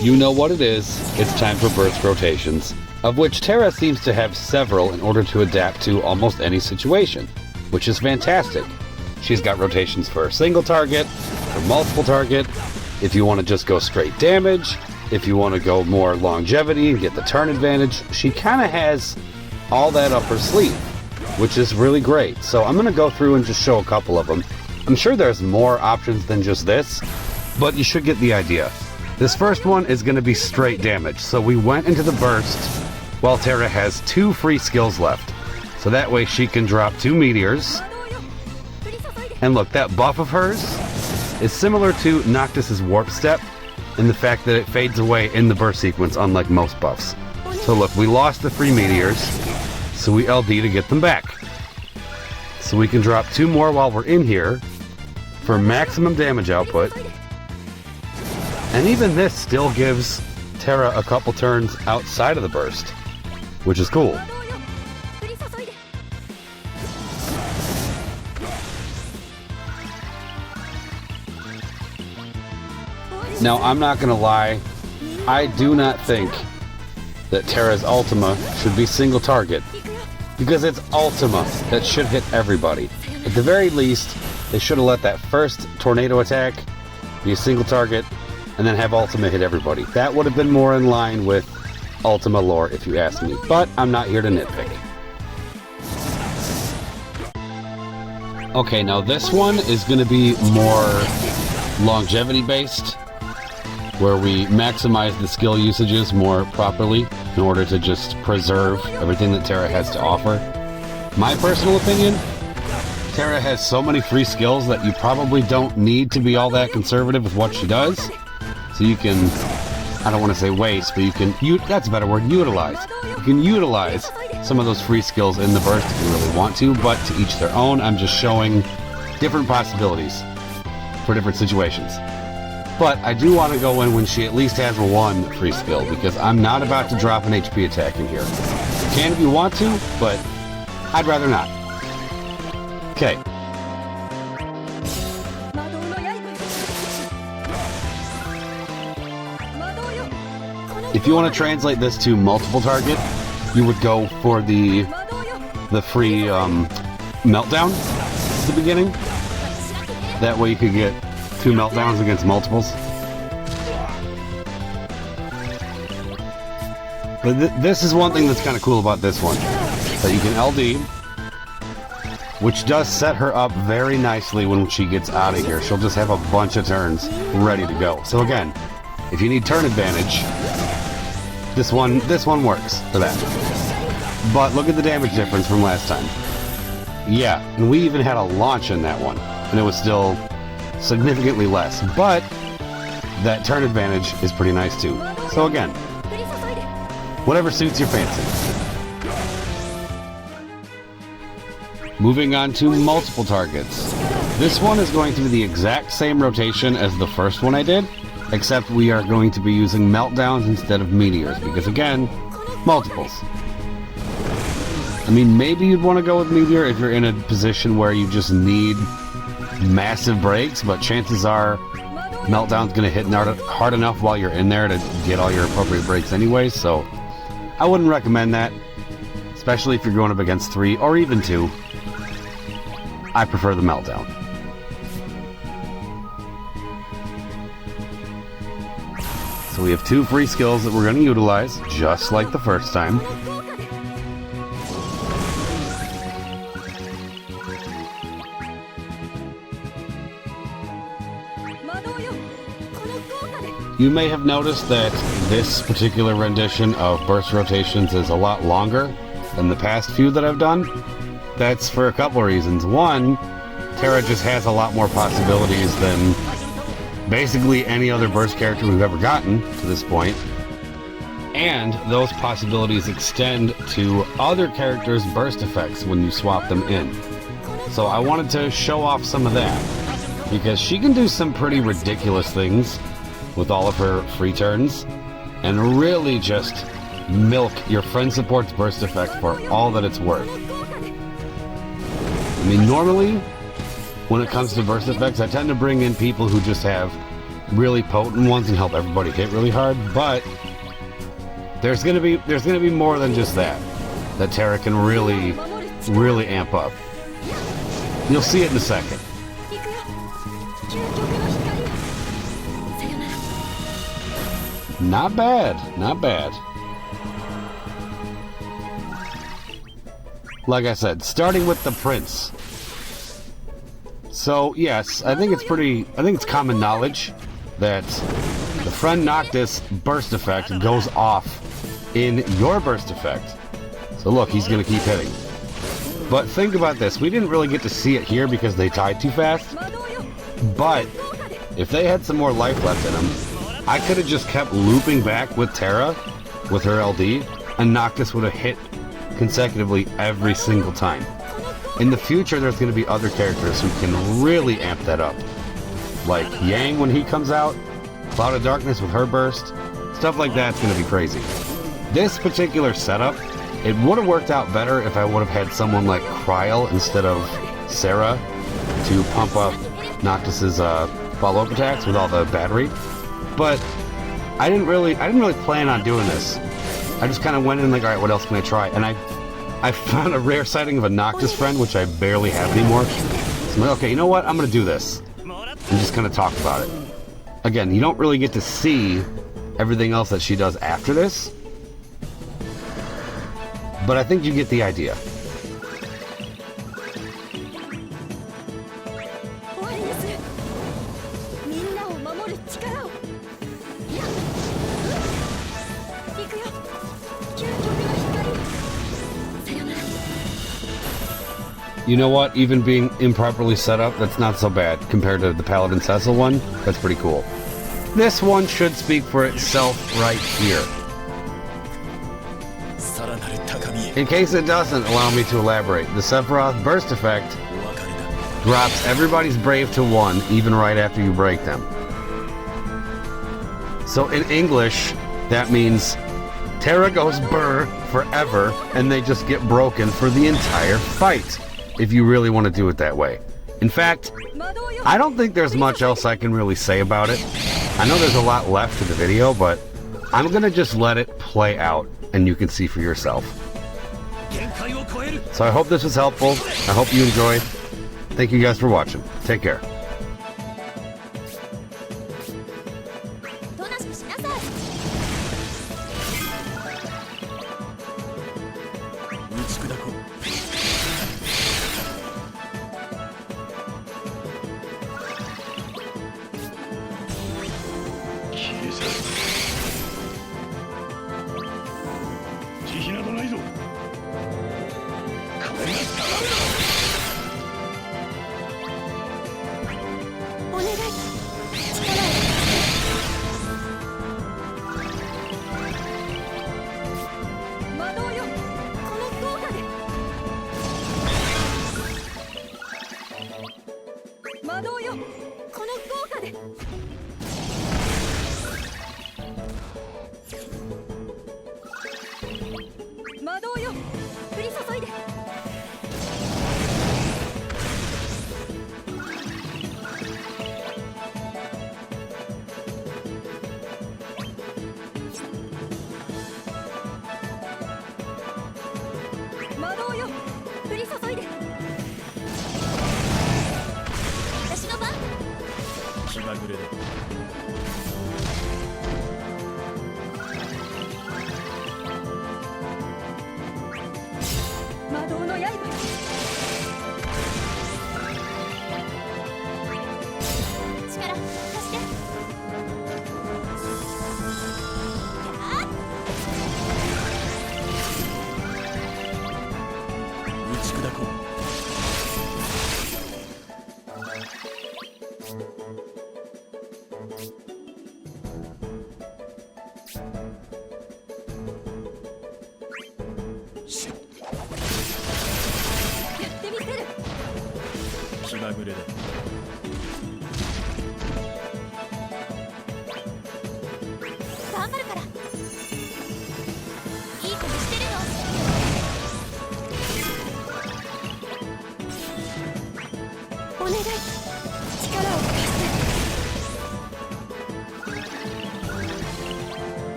You know what it is. It's time for burst rotations, of which Terra seems to have several in order to adapt to almost any situation, which is fantastic. She's got rotations for single target, for multiple target, if you want to just go straight damage, if you want to go more longevity and get the turn advantage. She kind of has all that up her sleeve, which is really great. So I'm going to go through and just show a couple of them. I'm sure there's more options than just this, but you should get the idea. This first one is going to be straight damage. So we went into the burst while Terra has 2 free skills left. So that way she can drop 2 meteors. And look, that buff of hers is similar to Noctis's warp step in the fact that it fades away in the burst sequence, unlike most buffs. So look, we lost the free meteors, so we LD to get them back. So we can drop 2 more while we're in here for maximum damage output. And even this still gives Terra a couple turns outside of the burst, which is cool. Now, I'm not gonna lie, I do not think that Terra's Ultima should be single target, because it's Ultima that should hit everybody. At the very least, they should have let that first tornado attack be a single target, and then have Ultima hit everybody. That would have been more in line with Ultima lore, if you ask me, but I'm not here to nitpick. Okay, now this one is gonna be more longevity based, where we maximize the skill usages more properly in order to just preserve everything that Terra has to offer. My personal opinion, Terra has so many free skills that you probably don't need to be all that conservative with what she does. So you can, I don't want to say waste, but you can, that's a better word, utilize. You can utilize some of those free skills in the burst if you really want to, but to each their own. I'm just showing different possibilities for different situations. But I do want to go in when she at least has 1 free skill, because I'm not about to drop an HP attack in here. You can if you want to, but I'd rather not. Okay. If you want to translate this to multiple target, you would go for the free meltdown at the beginning. That way you could get 2 meltdowns against multiples. But this is one thing that's kind of cool about this one. That you can LD, which does set her up very nicely when she gets out of here. She'll just have a bunch of turns ready to go. So again, if you need turn advantage, this one works for that. But look at the damage difference from last time. Yeah, and we even had a launch in that one, and it was still significantly less, but that turn advantage is pretty nice too. So again, whatever suits your fancy. Moving on to multiple targets. This one is going to be the exact same rotation as the first one I did, except we are going to be using meltdowns instead of meteors, because again, multiples. I mean, maybe you'd want to go with meteor if you're in a position where you just need massive breaks, but chances are meltdown's going to hit hard enough while you're in there to get all your appropriate breaks anyway, so I wouldn't recommend that, especially if you're going up against 3 or even 2. I prefer the meltdown. So we have 2 free skills that we're going to utilize, just like the first time. You may have noticed that this particular rendition of burst rotations is a lot longer than the past few that I've done. That's for a couple of reasons. One, Terra just has a lot more possibilities than basically any other burst character we've ever gotten to this point. And those possibilities extend to other characters' burst effects when you swap them in. So I wanted to show off some of that, because she can do some pretty ridiculous things with all of her free turns, and really just milk your friend support's burst effect for all that it's worth. I mean, normally, when it comes to burst effects, I tend to bring in people who just have really potent ones and help everybody hit really hard, but there's gonna be more than just that Terra can really amp up. You'll see it in a second. Not bad, not bad. Like I said, starting with the prince. So yes, I think it's common knowledge that the friend Noctis burst effect goes off in your burst effect. So look, he's gonna keep hitting. But think about this, we didn't really get to see it here because they died too fast. But if they had some more life left in them, I could have just kept looping back with Terra, with her LD, and Noctis would have hit consecutively every single time. In the future, there's going to be other characters who can really amp that up. Like Yang when he comes out, Cloud of Darkness with her burst, stuff like that's going to be crazy. This particular setup, it would have worked out better if I would have had someone like Kryl instead of Sarah to pump up Noctis's follow-up attacks with all the battery. But I didn't really plan on doing this. I just kind of went in like, all right, what else can I try? And I found a rare sighting of a Noctis friend, which I barely have anymore. So I'm like, okay, you know what? I'm going to do this. And just kind of talk about it. Again, you don't really get to see everything else that she does after this. But I think you get the idea. You know what? Even being improperly set up, that's not so bad compared to the Paladin Cecil one. That's pretty cool. This one should speak for itself right here. In case it doesn't allow me to elaborate, the Sephiroth burst effect drops everybody's brave to 1 even right after you break them. So in English, that means Terra goes burr forever and they just get broken for the entire fight, if you really want to do it that way. In fact, I don't think there's much else I can really say about it. I know there's a lot left to the video, but I'm gonna just let it play out and you can see for yourself. So I hope this was helpful. I hope you enjoyed. Thank you guys for watching. Take care.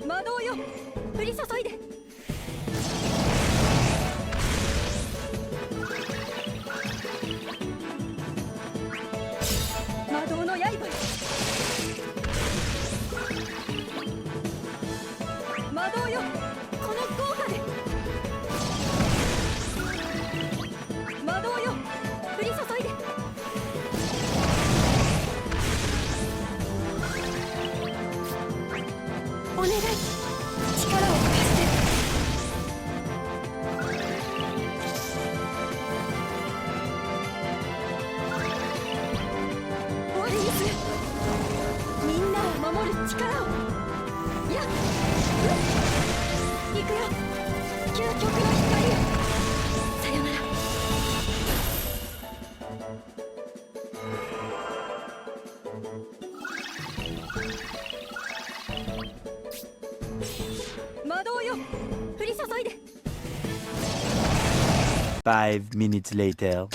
魔導よ降り注いで。魔導の刃よ。魔導よこの豪華で。魔導よ降り注いで。お願い力を貸して。オリーズみんなを守る力を。やっ行くよ究極の光よ。さよなら。魔導よ降り注いで。 5 minutes later.